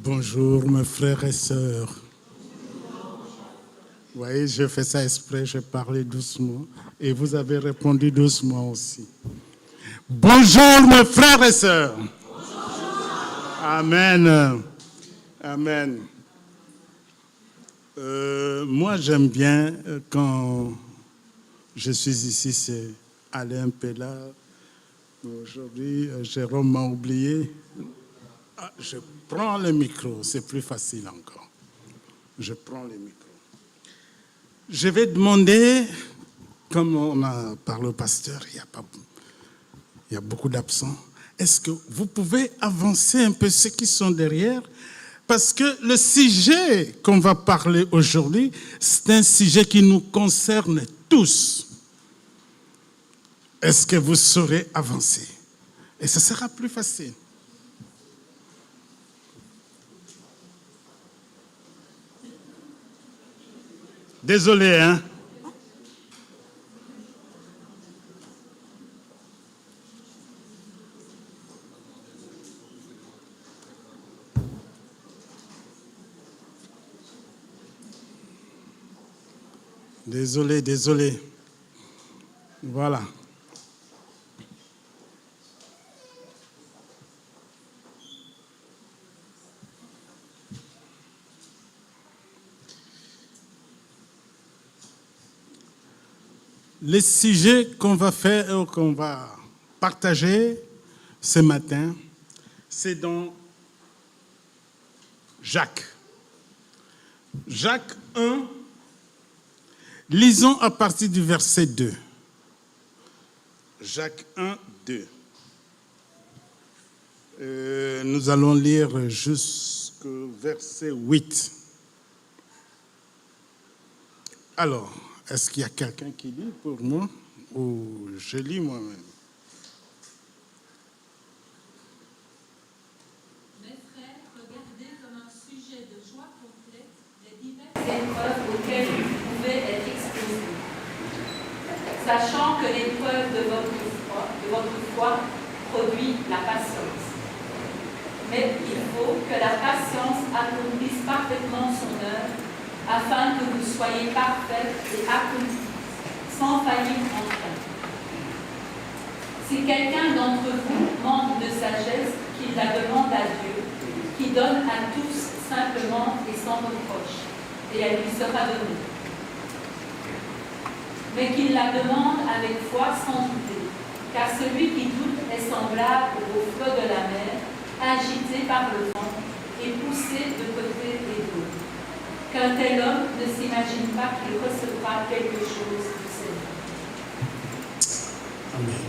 Bonjour mes frères et sœurs. Vous voyez, je fais ça exprès, je parlais doucement et vous avez répondu doucement aussi. Bonjour mes frères et sœurs. Amen. Amen. Moi j'aime bien quand je suis ici, c'est Alain Pella. Aujourd'hui, Jérôme m'a oublié. Je prends le micro, c'est plus facile encore. Je prends le micro. Je vais demander, comme on a parlé au pasteur, il y a beaucoup d'absents. Est-ce que vous pouvez avancer un peu ceux qui sont derrière? Parce que le sujet qu'on va parler aujourd'hui, c'est un sujet qui nous concerne tous. Est-ce que vous saurez avancer? Et ce sera plus facile. Désolé, hein? Désolé. Voilà. Le sujet qu'on va partager ce matin, c'est dans Jacques. Jacques 1, lisons à partir du verset 2. Jacques 1, 2. Nous allons lire jusqu'au verset 8. Alors, est-ce qu'il y a quelqu'un qui lit pour moi ou je lis moi-même? Mes frères, regardez comme un sujet de joie complète les diverses épreuves auxquelles vous pouvez être exposés, sachant que l'épreuve de votre foi produit la patience. Mais il faut que la patience accomplisse parfaitement son œuvre, afin que vous soyez parfaits et accomplis, sans faillir en rien. Si quelqu'un d'entre vous manque de sagesse, qu'il la demande à Dieu, qui donne à tous simplement et sans reproche, et elle lui sera donnée. Mais qu'il la demande avec foi sans douter, car celui qui doute est semblable au flot de la mer, agité par le vent et poussé de côté et d'autre. Qu'un tel homme ne s'imagine pas qu'il recevra quelque chose du Seigneur. Amen.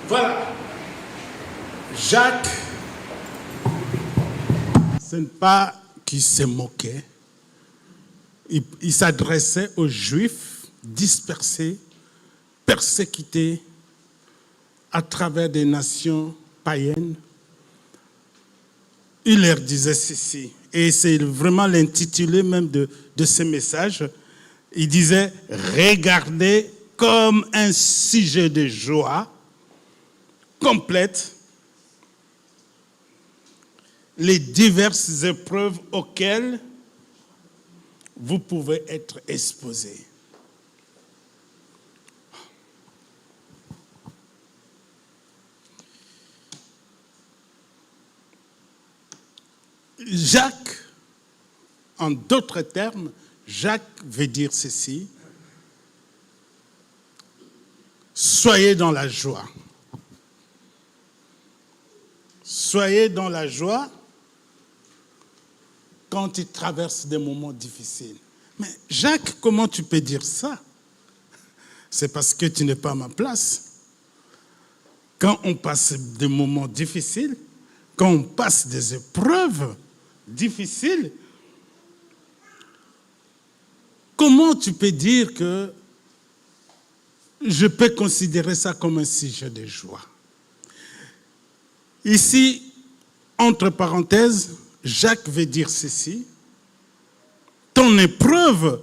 Voilà. Jacques, ce n'est pas qu'il se moquait. Il s'adressait aux Juifs dispersés, persécutés à travers des nations païennes. Il leur disait ceci, et c'est vraiment l'intitulé même de ce message. Il disait « Regardez comme un sujet de joie complète les diverses épreuves auxquelles vous pouvez être exposés. » Jacques, en d'autres termes, Jacques veut dire ceci: soyez dans la joie. Soyez dans la joie quand tu traverses des moments difficiles. Mais Jacques, comment tu peux dire ça? C'est parce que tu n'es pas à ma place. Quand on passe des moments difficiles, quand on passe des épreuves difficiles, comment tu peux dire que je peux considérer ça comme un sujet de joie? Ici, entre parenthèses, Jacques veut dire ceci: ton épreuve,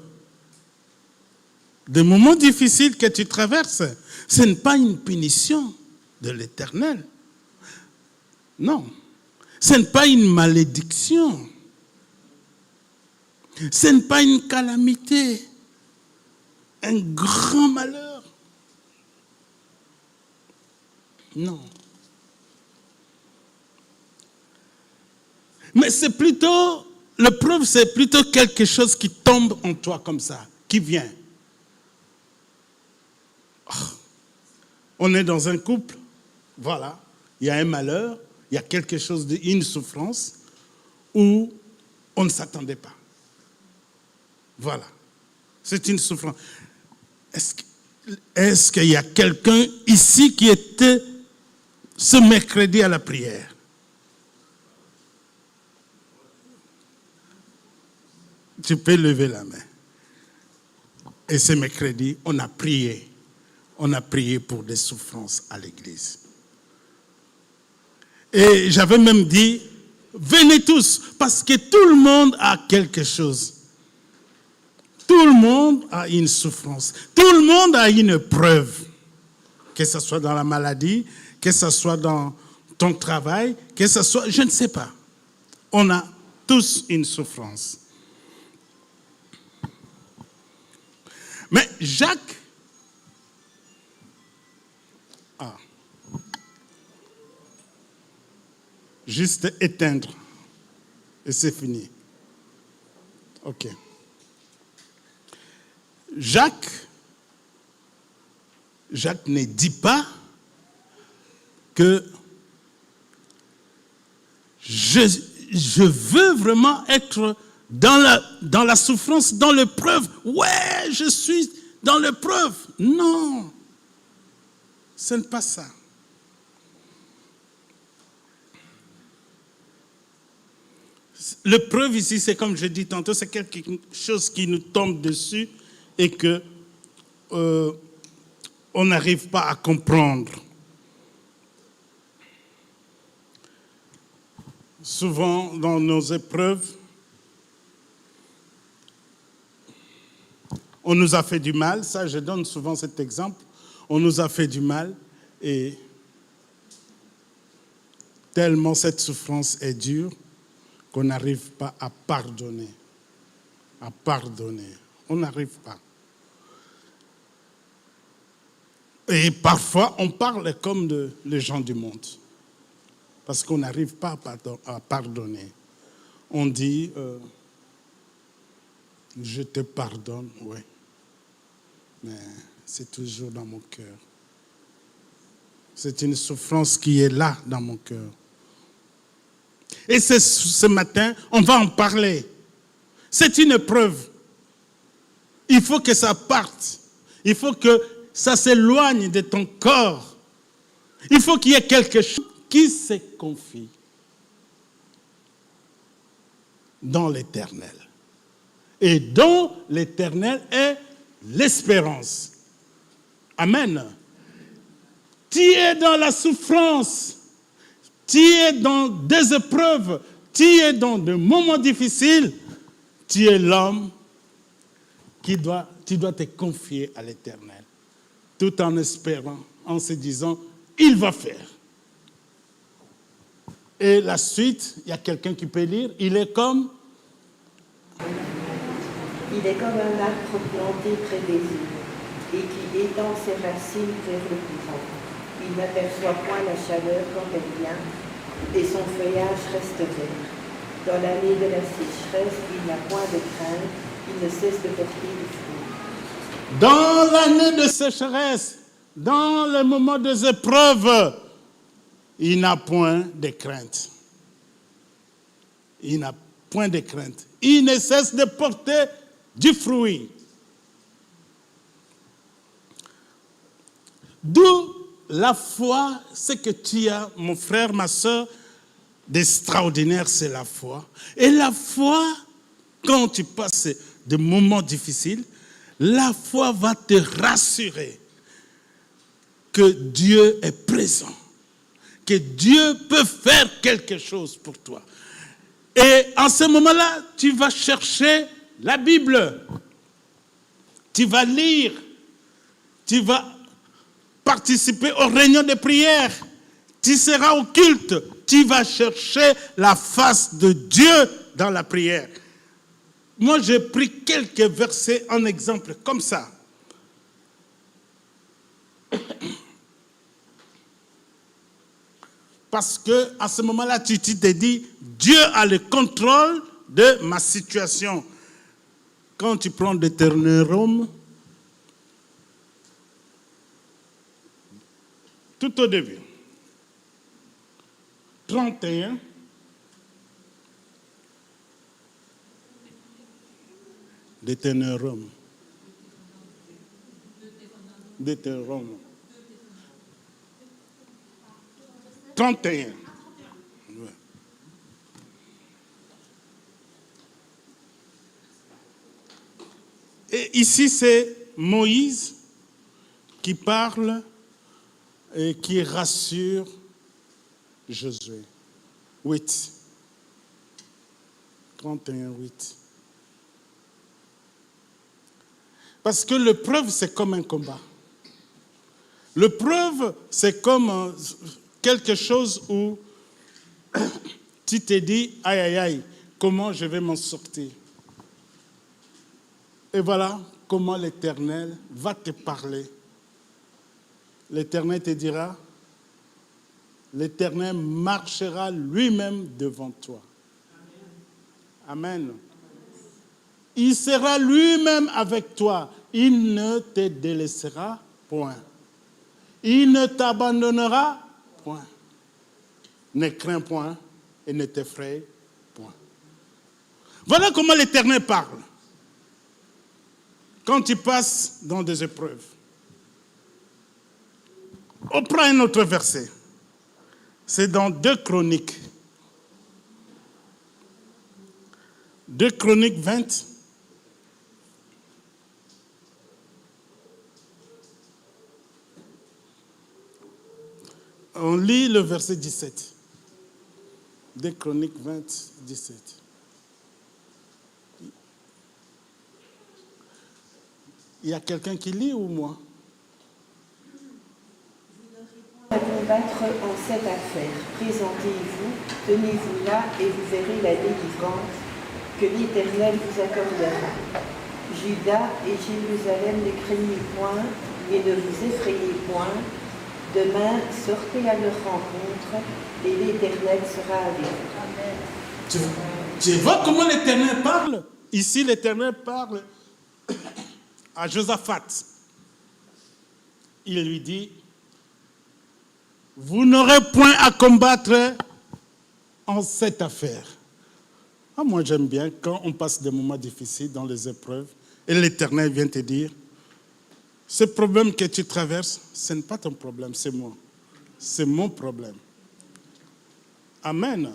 des moments difficiles que tu traverses, ce n'est pas une punition de l'Éternel. Non. Ce n'est pas une malédiction. Ce n'est pas une calamité. Un grand malheur. Non. Mais c'est plutôt, l'épreuve, c'est plutôt quelque chose qui tombe en toi comme ça, qui vient. Oh. On est dans un couple, voilà, il y a un malheur, il y a quelque chose, une souffrance, où on ne s'attendait pas. Voilà, c'est une souffrance. Est-ce qu'il y a quelqu'un ici qui était ce mercredi à la prière? Tu peux lever la main. Et ce mercredi, on a prié. On a prié pour des souffrances à l'église. Et j'avais même dit, venez tous, parce que tout le monde a quelque chose. Tout le monde a une souffrance. Tout le monde a une preuve. Que ce soit dans la maladie, que ce soit dans ton travail, que ce soit, je ne sais pas. On a tous une souffrance. Mais Jacques, juste éteindre, et c'est fini. Ok. Jacques ne dit pas que je veux vraiment être dans la souffrance, dans l'épreuve. Ouais, je suis dans l'épreuve. Non, ce n'est pas ça. L'épreuve ici, c'est comme je dis tantôt, c'est quelque chose qui nous tombe dessus et que on n'arrive pas à comprendre. Souvent, dans nos épreuves, on nous a fait du mal. Ça, je donne souvent cet exemple. On nous a fait du mal et tellement cette souffrance est dure qu'on n'arrive pas à pardonner. À pardonner. On n'arrive pas. Et parfois, on parle comme les gens du monde. Parce qu'on n'arrive pas à pardonner. On dit, je te pardonne, oui. Mais c'est toujours dans mon cœur. C'est une souffrance qui est là dans mon cœur. Et ce matin, on va en parler. C'est une épreuve. Il faut que ça parte. Il faut que ça s'éloigne de ton corps. Il faut qu'il y ait quelque chose qui se confie dans l'Éternel. Et dont l'Éternel est l'espérance. Amen. Tu es dans la souffrance. Tu es dans des épreuves. Tu es dans des moments difficiles. Tu es l'homme tu dois te confier à l'Éternel. Tout en espérant, en se disant, il va faire. Et la suite, il y a quelqu'un qui peut lire, il est comme un arbre planté près des eaux et qui étend ses racines vers le courant. Il n'aperçoit point la chaleur quand elle vient et son feuillage reste vert. Dans l'année de la sécheresse, il n'a point de crainte, il ne cesse de porter du fruit. Dans l'année de sécheresse, dans le moment des épreuves, il n'a point de crainte. Il n'a point de crainte. Il ne cesse de porter du fruit. D'où la foi, ce que tu as, mon frère, ma soeur, d'extraordinaire, c'est la foi. Et la foi, quand tu passes des moments difficiles, la foi va te rassurer que Dieu est présent, que Dieu peut faire quelque chose pour toi. Et en ce moment-là, tu vas chercher la Bible, tu vas lire, tu vas participer aux réunions de prière, tu seras au culte, tu vas chercher la face de Dieu dans la prière. Moi, j'ai pris quelques versets en exemple, comme ça. Parce que à ce moment-là, tu t'es dit, Dieu a le contrôle de ma situation. Quand tu prends Deutéronome, tout au début, 31, Deutéronome. 31. Ouais. Et ici, c'est Moïse qui parle et qui rassure Josué. 8. 31, 8. Parce que l'épreuve, c'est comme un combat. L'épreuve, c'est comme quelque chose où tu te dis, aïe, aïe, aïe, comment je vais m'en sortir? Et voilà comment l'Éternel va te parler. L'Éternel te dira, l'Éternel marchera lui-même devant toi. Amen. Il sera lui-même avec toi. Il ne te délaissera point. Il ne t'abandonnera point. Ne crains point et ne t'effraie point. Voilà comment l'Éternel parle. Quand tu passes dans des épreuves. On prend un autre verset. C'est dans 2 Chroniques. 2 Chroniques 20. On lit le verset 17. 2 Chroniques 20, 17. Il y a quelqu'un qui lit ou moi? À combattre en cette affaire. Présentez-vous, tenez-vous là et vous verrez la délivrance que l'Éternel vous accordera. Juda et Jérusalem, ne craignez point et ne vous effrayez point. Demain, sortez à leur rencontre et l'Éternel sera avec vous. Tu vois comment l'Éternel parle? Ici, l'Éternel parle à Josaphat. Il lui dit, vous n'aurez point à combattre en cette affaire. Ah, moi, j'aime bien quand on passe des moments difficiles dans les épreuves et l'Éternel vient te dire, ce problème que tu traverses, ce n'est pas ton problème, c'est moi. C'est mon problème. Amen.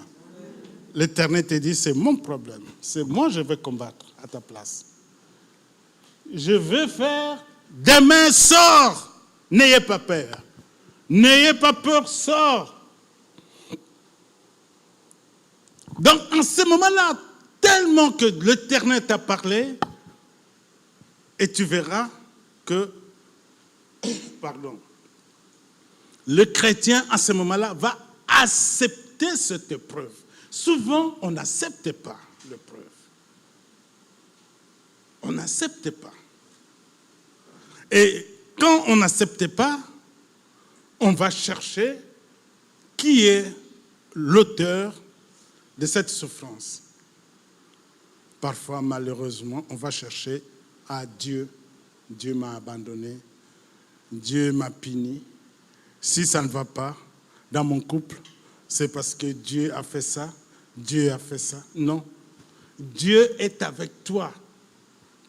L'Éternel te dit, c'est mon problème. C'est moi, je vais combattre à ta place. Je vais faire, demain sort. N'ayez pas peur. N'ayez pas peur, sort. Donc, en ce moment-là, tellement que l'Éternel t'a parlé, et tu verras que, le chrétien, à ce moment-là, va accepter cette épreuve. Souvent, on n'accepte pas l'épreuve. On n'accepte pas. Et quand on n'accepte pas, on va chercher qui est l'auteur de cette souffrance. Parfois, malheureusement, on va chercher à Dieu. Dieu m'a abandonné. Dieu m'a puni. Si ça ne va pas dans mon couple, c'est parce que Dieu a fait ça. Dieu a fait ça. Non. Dieu est avec toi.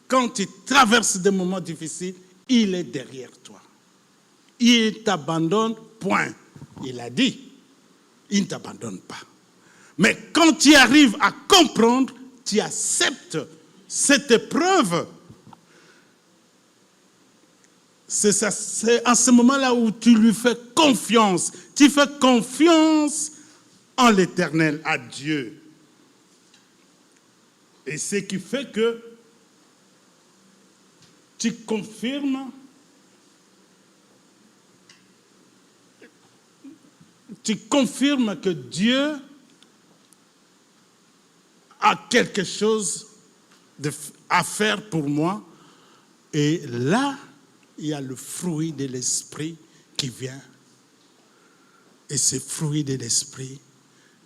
Quand tu traverses des moments difficiles, il est derrière toi. Il t'abandonne, point. Il a dit, il ne t'abandonne pas. Mais quand tu arrives à comprendre, tu acceptes cette épreuve. C'est à ce moment-là où tu lui fais confiance. Tu fais confiance en l'Éternel, à Dieu. Et ce qui fait que tu confirmes, tu confirmes que Dieu a quelque chose à faire pour moi. Et là, il y a le fruit de l'esprit qui vient. Et ce fruit de l'esprit,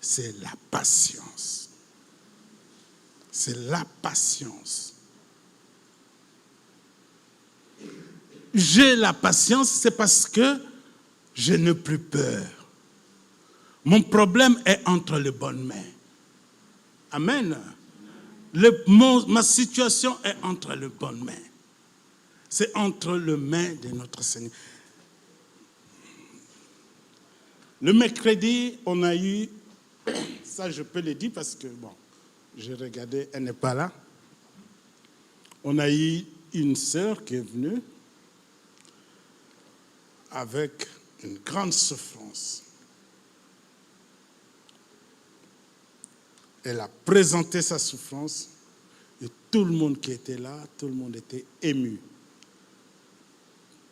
c'est la patience. C'est la patience. J'ai la patience, c'est parce que je n'ai plus peur. Mon problème est entre les bonnes mains. Amen. Ma situation est entre les bonnes mains. C'est entre les mains de notre Seigneur. Le mercredi, on a eu, ça je peux le dire parce que, bon, j'ai regardé, elle n'est pas là. On a eu une sœur qui est venue avec une grande souffrance. Elle a présenté sa souffrance et tout le monde qui était là, tout le monde était ému.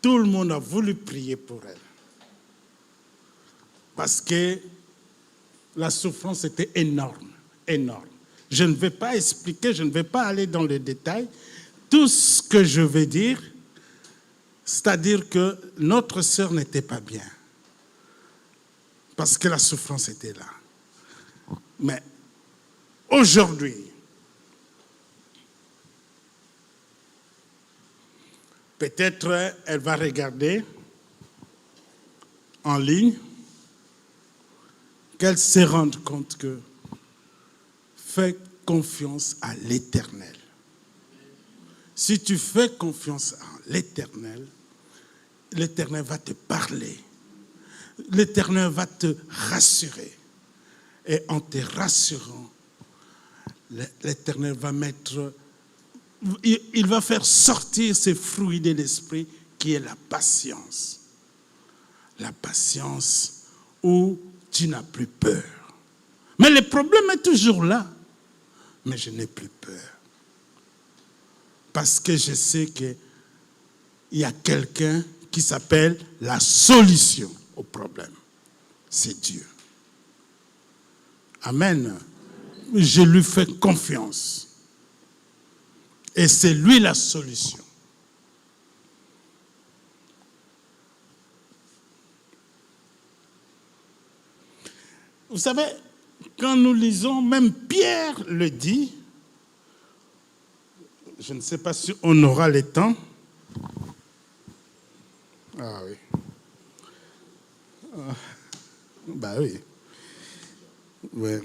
Tout le monde a voulu prier pour elle. Parce que la souffrance était énorme, énorme. Je ne vais pas expliquer, je ne vais pas aller dans les détails. Tout ce que je vais dire, c'est-à-dire que notre sœur n'était pas bien. Parce que la souffrance était là. Mais aujourd'hui, peut-être elle va regarder en ligne, qu'elle se rende compte que fais confiance à l'Éternel. Si tu fais confiance à l'Éternel, l'Éternel va te parler. L'Éternel va te rassurer. Et en te rassurant, l'Éternel va mettre, il va faire sortir ces fruits de l'esprit qui est la patience. La patience où tu n'as plus peur. Mais le problème est toujours là. Mais je n'ai plus peur. Parce que je sais qu'il y a quelqu'un qui s'appelle la solution au problème. C'est Dieu. Amen. Je lui fais confiance. Et c'est lui la solution. Vous savez, quand nous lisons, même Pierre le dit, je ne sais pas si on aura le temps. Ah oui. Bah oui. Ouais.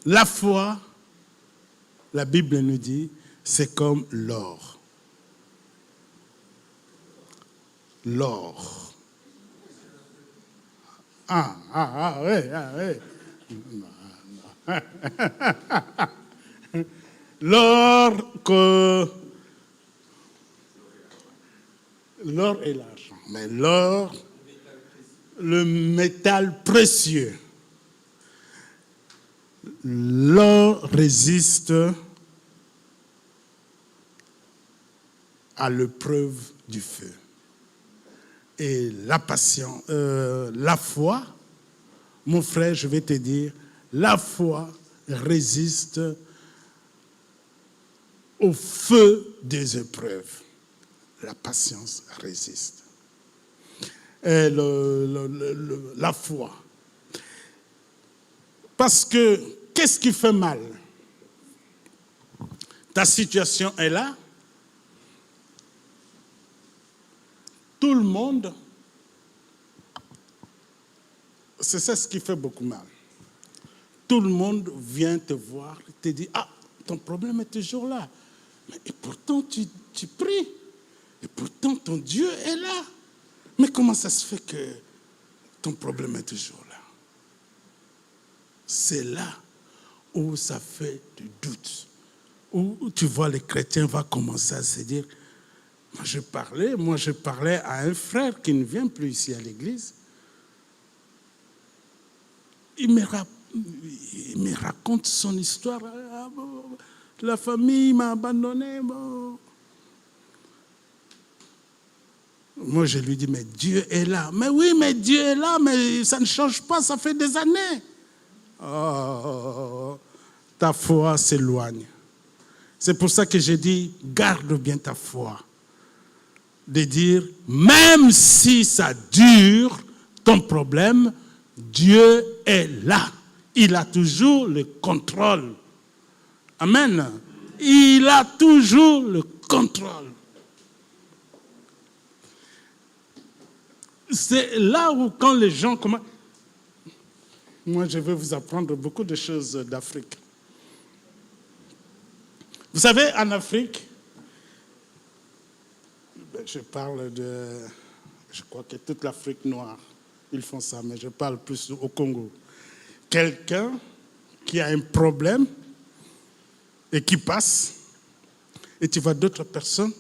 La foi, la Bible nous dit, c'est comme l'or. L'or. Oui. L'or et l'argent. Mais l'or, le métal précieux. L'or résiste à l'épreuve du feu. Et la patience, la foi, mon frère, je vais te dire, la foi résiste au feu des épreuves. La patience résiste. Et la foi. Parce que, qu'est-ce qui fait mal? Ta situation est là. Tout le monde, c'est ça ce qui fait beaucoup mal. Tout le monde vient te voir, te dit, ah, ton problème est toujours là. Et pourtant, tu pries. Et pourtant, ton Dieu est là. Mais comment ça se fait que ton problème est toujours là? C'est là où ça fait du doute. Où tu vois les chrétiens vont commencer à se dire, moi je parlais à un frère qui ne vient plus ici à l'église. Il me raconte son histoire. La famille m'a abandonné. Bon. Moi, je lui dis, mais Dieu est là. Mais oui, mais Dieu est là, mais ça ne change pas, ça fait des années. Oh, ta foi s'éloigne. C'est pour ça que j'ai dit, garde bien ta foi. De dire, même si ça dure, ton problème, Dieu est là. Il a toujours le contrôle. Amen. Il a toujours le contrôle. C'est là où quand les gens commencent... Moi, je vais vous apprendre beaucoup de choses d'Afrique. Vous savez, en Afrique, je parle de... Je crois que toute l'Afrique noire, ils font ça, mais je parle plus au Congo. Quelqu'un qui a un problème et qui passe, et tu vois d'autres personnes,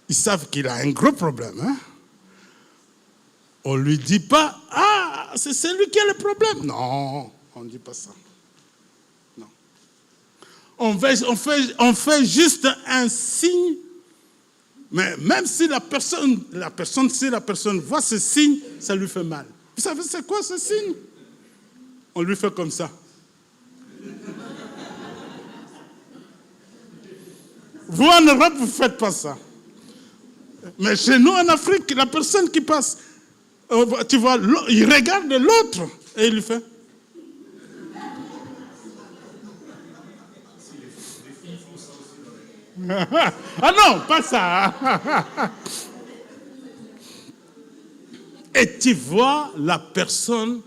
ils savent qu'il a un gros problème. Hein? On ne lui dit pas, ah, c'est celui qui a le problème. Non, on ne dit pas ça. Non. On fait juste un signe, mais même si la personne voit ce signe, ça lui fait mal. Vous savez c'est quoi ce signe? On lui fait comme ça. Vous en Europe, vous ne faites pas ça. Mais chez nous en Afrique, la personne qui passe, tu vois, il regarde l'autre et il lui fait. Ah non, pas ça. Et tu vois, la personne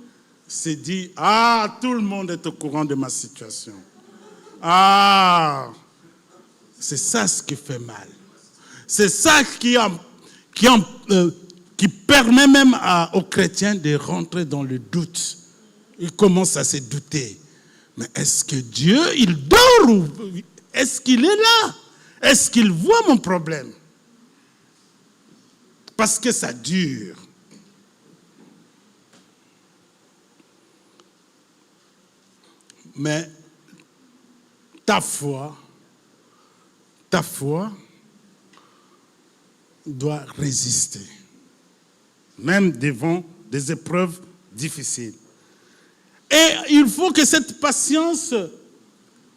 se dit, ah, tout le monde est au courant de ma situation. Ah, c'est ça ce qui fait mal. C'est ça qui permet même aux chrétiens de rentrer dans le doute. Ils commencent à se douter. Mais est-ce que Dieu, il dort ou est-ce qu'il est là? Est-ce qu'il voit mon problème? Parce que ça dure. Mais ta foi doit résister, même devant des épreuves difficiles. Et il faut que cette patience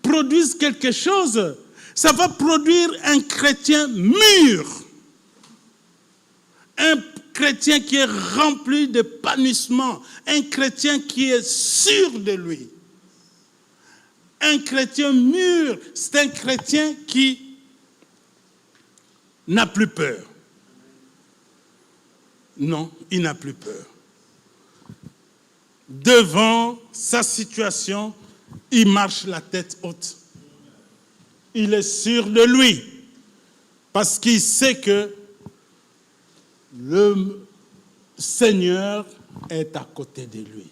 produise quelque chose. Ça va produire un chrétien mûr, un chrétien qui est rempli d'épanouissement, un chrétien qui est sûr de lui. Un chrétien mûr, c'est un chrétien qui n'a plus peur. Non, il n'a plus peur. Devant sa situation, il marche la tête haute. Il est sûr de lui, parce qu'il sait que le Seigneur est à côté de lui.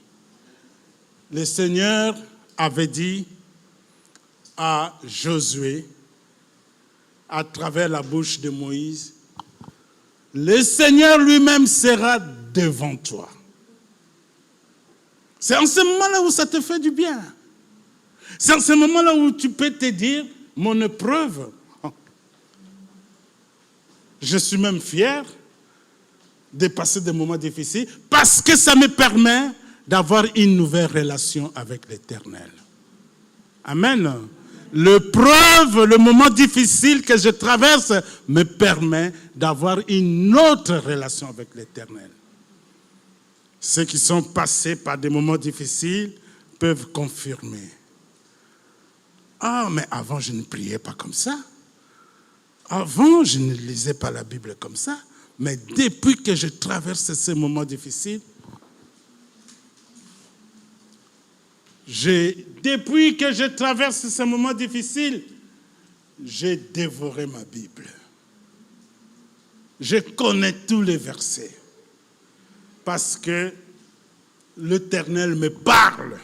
Le Seigneur avait dit à Josué, à travers la bouche de Moïse, le Seigneur lui-même sera devant toi. C'est en ce moment-là où ça te fait du bien. C'est en ce moment-là où tu peux te dire, mon épreuve, je suis même fier de passer des moments difficiles parce que ça me permet d'avoir une nouvelle relation avec l'Éternel. Amen. L'épreuve, le moment difficile que je traverse me permet d'avoir une autre relation avec l'Éternel. Ceux qui sont passés par des moments difficiles peuvent confirmer. Ah, mais avant, je ne priais pas comme ça. Avant, je ne lisais pas la Bible comme ça. Mais depuis que je traverse ces moments difficiles, depuis que je traverse ces moments difficiles, j'ai dévoré ma Bible. Je connais tous les versets. Parce que l'Éternel me parle.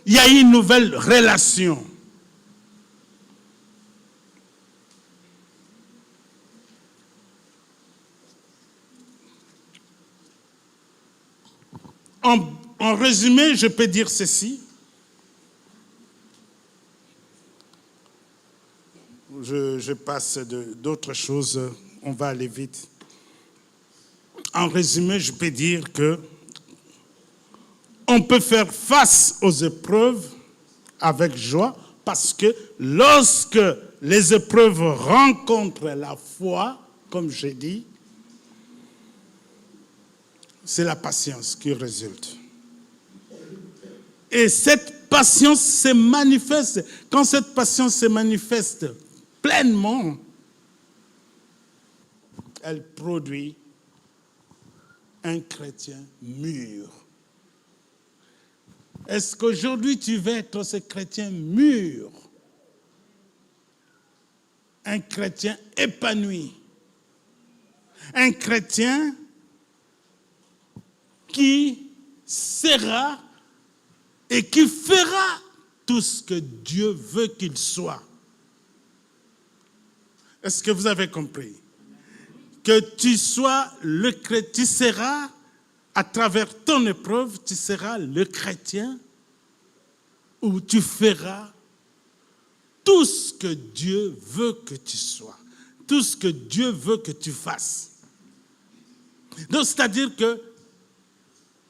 Il y a une nouvelle relation. En résumé, je peux dire ceci. Je passe d'autres choses. on va aller vite. En résumé, je peux dire que on peut faire face aux épreuves avec joie parce que lorsque les épreuves rencontrent la foi, comme j'ai dit, c'est la patience qui résulte. Et cette patience se manifeste. Quand cette patience se manifeste pleinement, elle produit un chrétien mûr. Est-ce qu'aujourd'hui tu veux être ce chrétien mûr? Un chrétien épanoui? Un chrétien qui sera et qui fera tout ce que Dieu veut qu'il soit. Est-ce que vous avez compris? Que tu sois le chrétien, tu seras, à travers ton épreuve, tu seras le chrétien où tu feras tout ce que Dieu veut que tu sois, tout ce que Dieu veut que tu fasses. Donc, c'est-à-dire que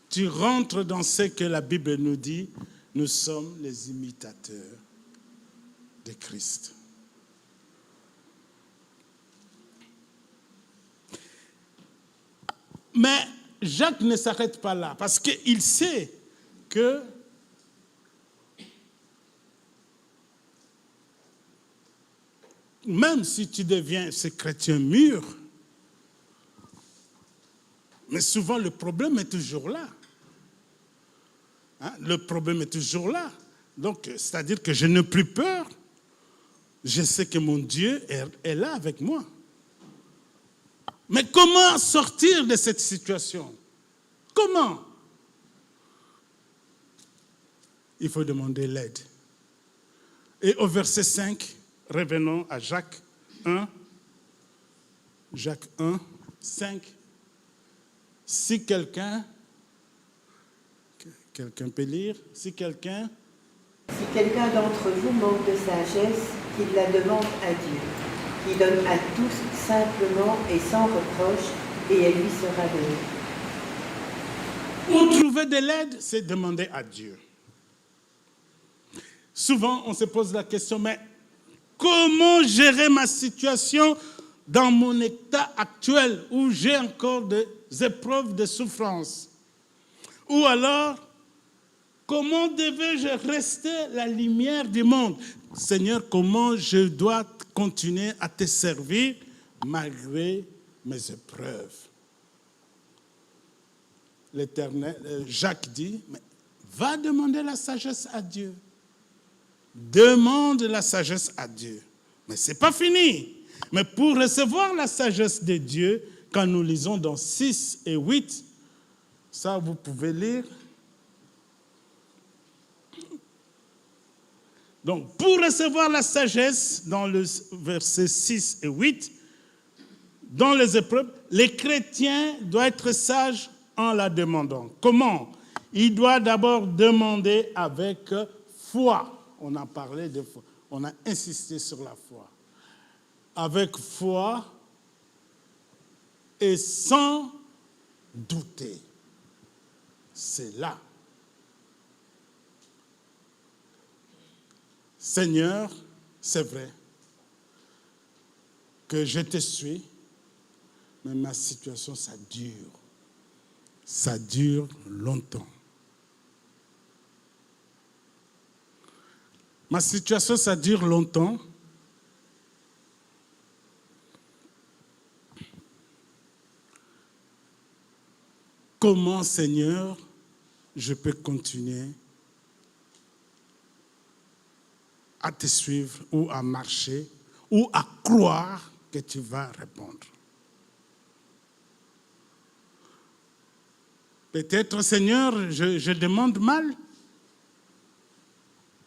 tu rentres dans ce que la Bible nous dit, nous sommes les imitateurs de Christ. Mais Jacques ne s'arrête pas là, parce qu'il sait que même si tu deviens ce chrétien mûr, mais souvent le problème est toujours là. Hein? Le problème est toujours là. Donc, c'est-à-dire que je n'ai plus peur. Je sais que mon Dieu est là avec moi. Mais comment sortir de cette situation? Comment? Il faut demander l'aide. Et au verset 5, revenons à Jacques 1. Jacques 1, 5. Si quelqu'un peut lire, si quelqu'un d'entre vous manque de sagesse, qu'il la demande à Dieu, qui donne à tous simplement et sans reproche, et elle lui sera donnée. Pour trouver de l'aide, c'est demander à Dieu. Souvent, on se pose la question, mais comment gérer ma situation dans mon état actuel où j'ai encore des épreuves de souffrance? Ou alors, comment devais-je rester la lumière du monde? Seigneur, comment je dois continuer à te servir malgré mes épreuves? L'Éternel, Jacques dit, mais va demander la sagesse à Dieu. Demande la sagesse à Dieu. Mais ce n'est pas fini. Mais pour recevoir la sagesse de Dieu, quand nous lisons dans 6 et 8, ça vous pouvez lire. Donc, pour recevoir la sagesse, dans le verset 6 et 8, dans les épreuves, les chrétiens doivent être sages en la demandant. Comment? Il doit d'abord demander avec foi. On a parlé de foi. On a insisté sur la foi. Avec foi et sans douter. C'est là. Seigneur, c'est vrai que je te suis, mais ma situation, ça dure. Ça dure longtemps. Ma situation, ça dure longtemps. Comment, Seigneur, je peux continuer à te suivre ou à marcher ou à croire que tu vas répondre? Peut-être, Seigneur, je demande mal,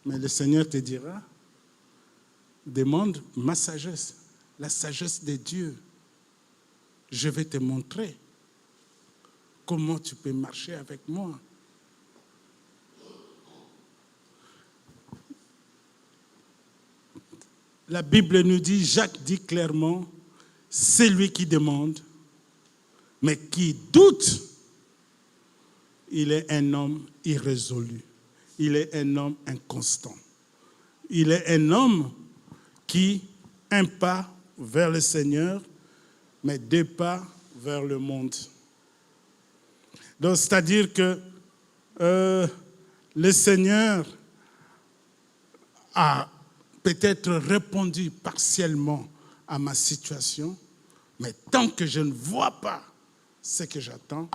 mais le Seigneur te dira, demande ma sagesse, la sagesse de Dieu. Je vais te montrer comment tu peux marcher avec moi. La Bible nous dit, Jacques dit clairement celui qui demande, mais qui doute, il est un homme irrésolu. Il est un homme inconstant. Il est un homme qui, un pas vers le Seigneur, mais 2 pas vers le monde. Donc, c'est-à-dire que le Seigneur a peut-être répondu partiellement à ma situation, mais tant que je ne vois pas ce que j'attends,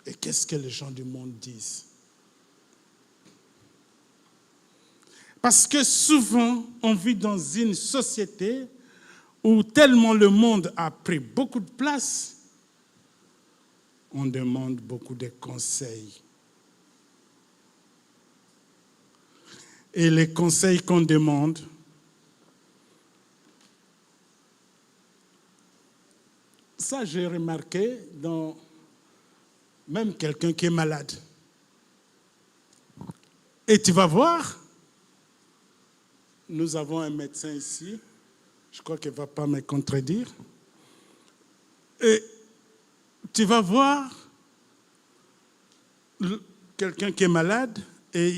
et qu'est-ce que les gens du monde disent? Parce que souvent, on vit dans une société où tellement le monde a pris beaucoup de place, on demande beaucoup de conseils. Et les conseils qu'on demande, ça j'ai remarqué dans même quelqu'un qui est malade. Et tu vas voir, nous avons un médecin ici, je crois qu'il ne va pas me contredire. Et tu vas voir quelqu'un qui est malade et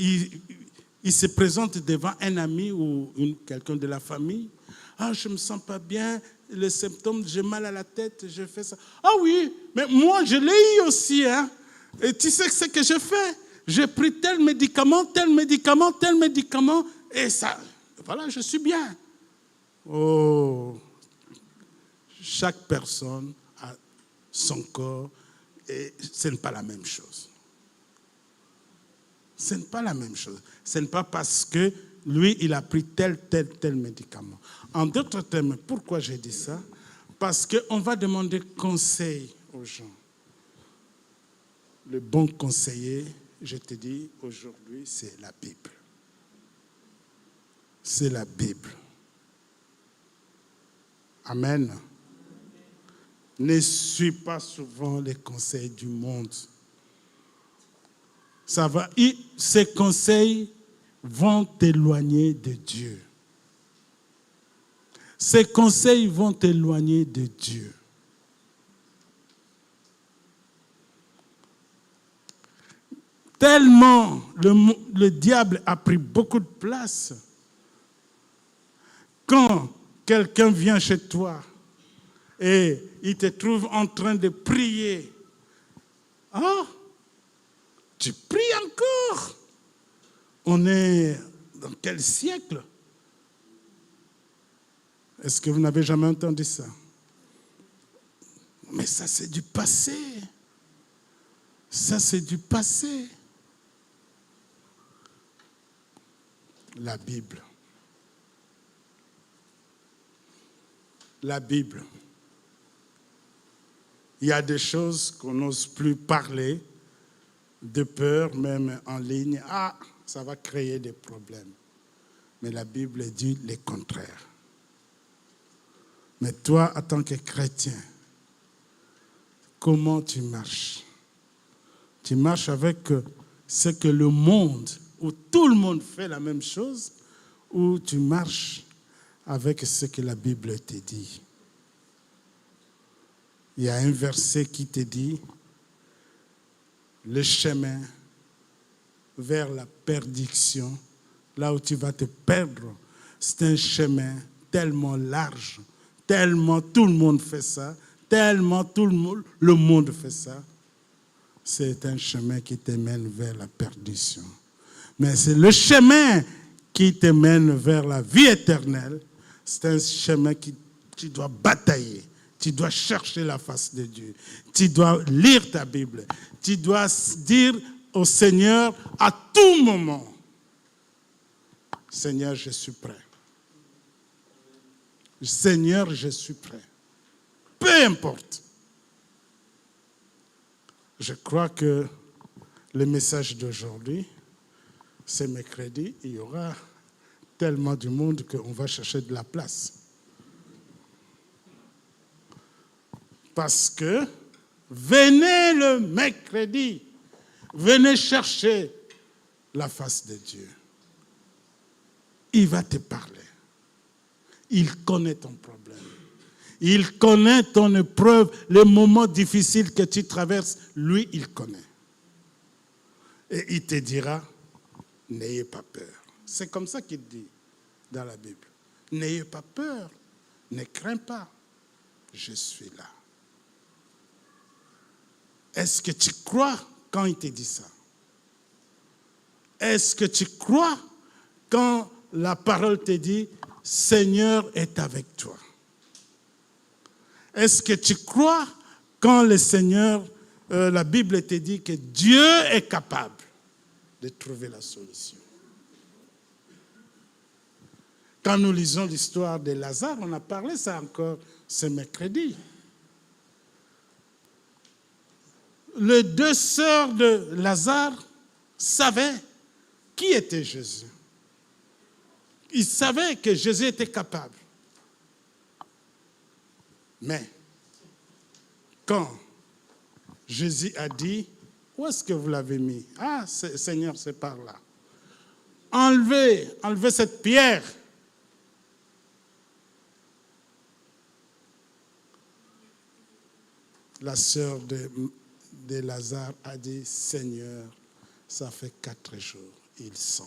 il se présente devant un ami ou quelqu'un de la famille. Ah, je ne me sens pas bien, les symptômes, j'ai mal à la tête, je fais ça. Ah oui, mais moi je l'ai eu aussi. Hein. Et tu sais ce que je fais? J'ai pris tel médicament, et ça, voilà, je suis bien. Oh, chaque personne a son corps et ce n'est pas la même chose. Ce n'est pas la même chose. Ce n'est pas parce que lui, il a pris tel médicament. En d'autres termes, pourquoi j'ai dit ça? Parce qu'on va demander conseil aux gens. Le bon conseiller, je te dis, aujourd'hui, c'est la Bible. C'est la Bible. Amen. Ne suis pas souvent les conseils du monde. Ces conseils vont t'éloigner de Dieu. Ces conseils vont t'éloigner de Dieu. Tellement le diable a pris beaucoup de place. Quand quelqu'un vient chez toi et il te trouve en train de prier, ah, tu pries encore? On est dans quel siècle? Est-ce que vous n'avez jamais entendu ça? Mais ça, c'est du passé. Ça, c'est du passé. La Bible. La Bible. Il y a des choses qu'on n'ose plus parler, de peur, même en ligne. Ah, ça va créer des problèmes. Mais la Bible dit le contraire. Mais toi, en tant que chrétien, comment tu marches? Tu marches avec ce que le monde, où tout le monde fait la même chose, ou tu marches avec ce que la Bible te dit? Il y a un verset qui te dit, le chemin vers la perdition, là où tu vas te perdre, c'est un chemin tellement large, tellement tout le monde fait ça, tellement tout le monde fait ça. C'est un chemin qui te mène vers la perdition. Mais c'est le chemin qui te mène vers la vie éternelle. C'est un chemin que tu dois batailler. Tu dois chercher la face de Dieu. Tu dois lire ta Bible. Tu dois dire au Seigneur à tout moment, Seigneur, je suis prêt. Seigneur, je suis prêt. Peu importe. Je crois que le message d'aujourd'hui, c'est mercredi, il y aura tellement de monde qu'on va chercher de la place. Parce que venez le mercredi, venez chercher la face de Dieu. Il va te parler. Il connaît ton problème. Il connaît ton épreuve, les moments difficiles que tu traverses. Lui, il connaît. Et il te dira, n'ayez pas peur. C'est comme ça qu'il dit dans la Bible. N'ayez pas peur, ne crains pas, je suis là. Est-ce que tu crois quand il te dit ça? Est-ce que tu crois quand la parole te dit, Seigneur est avec toi? Est-ce que tu crois quand le Seigneur, la Bible te dit que Dieu est capable de trouver la solution? Quand nous lisons l'histoire de Lazare, on a parlé ça encore ce mercredi. Les deux sœurs de Lazare savaient qui était Jésus. Ils savaient que Jésus était capable. Mais quand Jésus a dit, où est-ce que vous l'avez mis? Ah, Seigneur, c'est par là. Enlevez cette pierre. La sœur de Lazare a dit, Seigneur, ça fait 4 jours, il sent.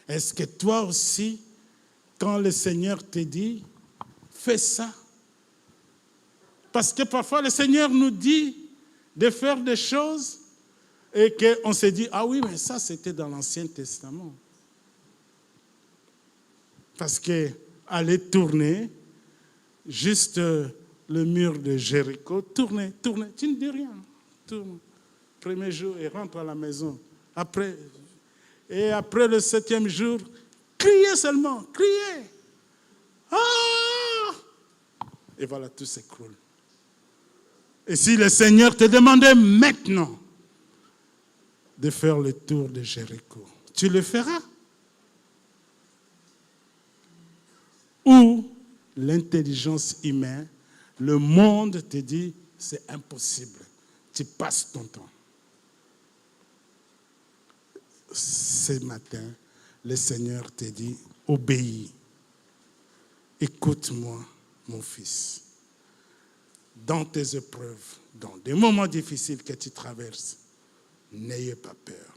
Est-ce que toi aussi, quand le Seigneur te dit, fais ça? Parce que parfois le Seigneur nous dit de faire des choses et qu'on se dit, ah oui, mais ça c'était dans l'Ancien Testament. Parce qu'aller tourner, juste le mur de Jéricho, tourner, tu ne dis rien, tourne. Premier jour, et rentre à la maison. Après le 7e jour, criez seulement, criez. Ah! Et voilà, tout s'écroule. Et si le Seigneur te demandait maintenant de faire le tour de Jéricho, tu le feras? Ou l'intelligence humaine, le monde te dit, c'est impossible, tu passes ton temps. Ce matin, le Seigneur te dit, obéis, écoute-moi, mon fils. Dans tes épreuves, dans des moments difficiles que tu traverses, n'ayez pas peur.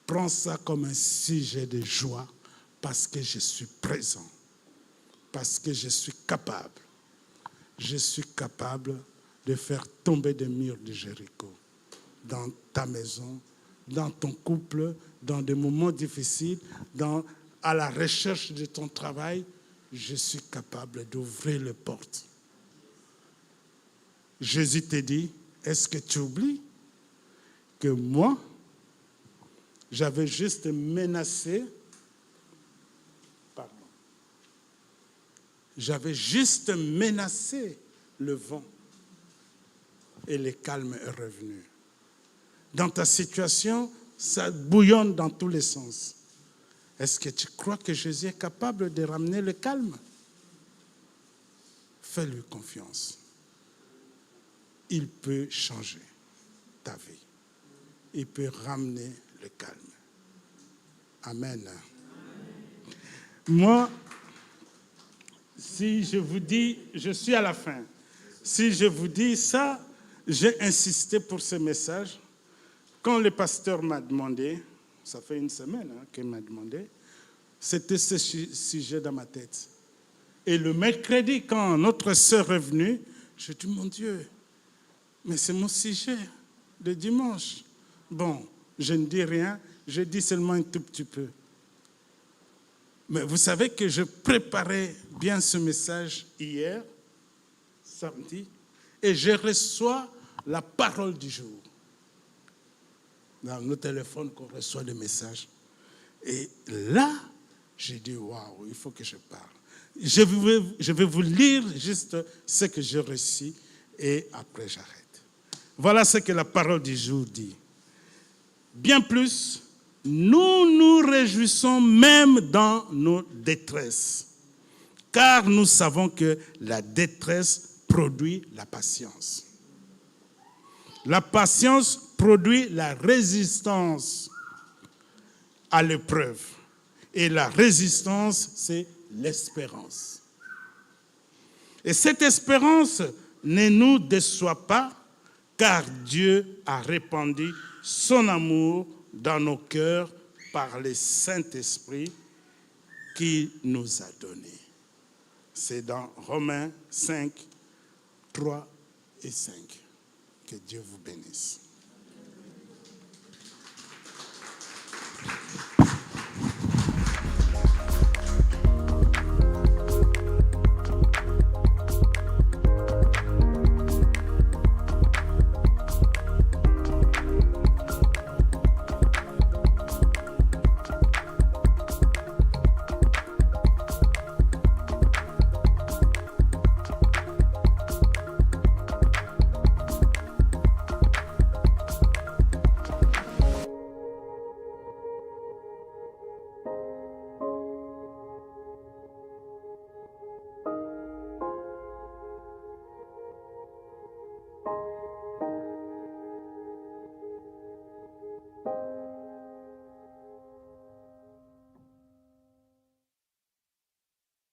Prends ça comme un sujet de joie parce que je suis présent, parce que je suis capable. Je suis capable de faire tomber des murs de Jéricho dans ta maison, dans ton couple, dans des moments difficiles, à la recherche de ton travail. Je suis capable d'ouvrir les portes. Jésus te dit, est-ce que tu oublies que moi, j'avais juste menacé, le vent et le calme est revenu. Dans ta situation, ça bouillonne dans tous les sens. Est-ce que tu crois que Jésus est capable de ramener le calme? Fais-lui confiance. Il peut changer ta vie. Il peut ramener le calme. Amen. Moi, si je vous dis, je suis à la fin. Si je vous dis ça, j'ai insisté pour ce message. Quand le pasteur m'a demandé, ça fait une semaine qu'il m'a demandé, c'était ce sujet dans ma tête. Et le mercredi, quand notre sœur est venue, je dis, mon Dieu, mais c'est mon sujet de dimanche. Bon, je ne dis rien, je dis seulement un tout petit peu. Mais vous savez que je préparais bien ce message hier, samedi, et je reçois la parole du jour. Dans nos téléphones qu'on reçoit des messages. Et là, j'ai dit, waouh, il faut que je parle. Je vais vous lire juste ce que j'ai reçu et après j'arrête. Voilà ce que la parole du jour dit. Bien plus, nous nous réjouissons même dans nos détresses, car nous savons que la détresse produit la patience. La patience produit la résistance à l'épreuve. Et la résistance, c'est l'espérance. Et cette espérance ne nous déçoit pas, car Dieu a répandu son amour dans nos cœurs par le Saint-Esprit qu'il nous a donné. C'est dans Romains 5, 3 et 5. Que Dieu vous bénisse.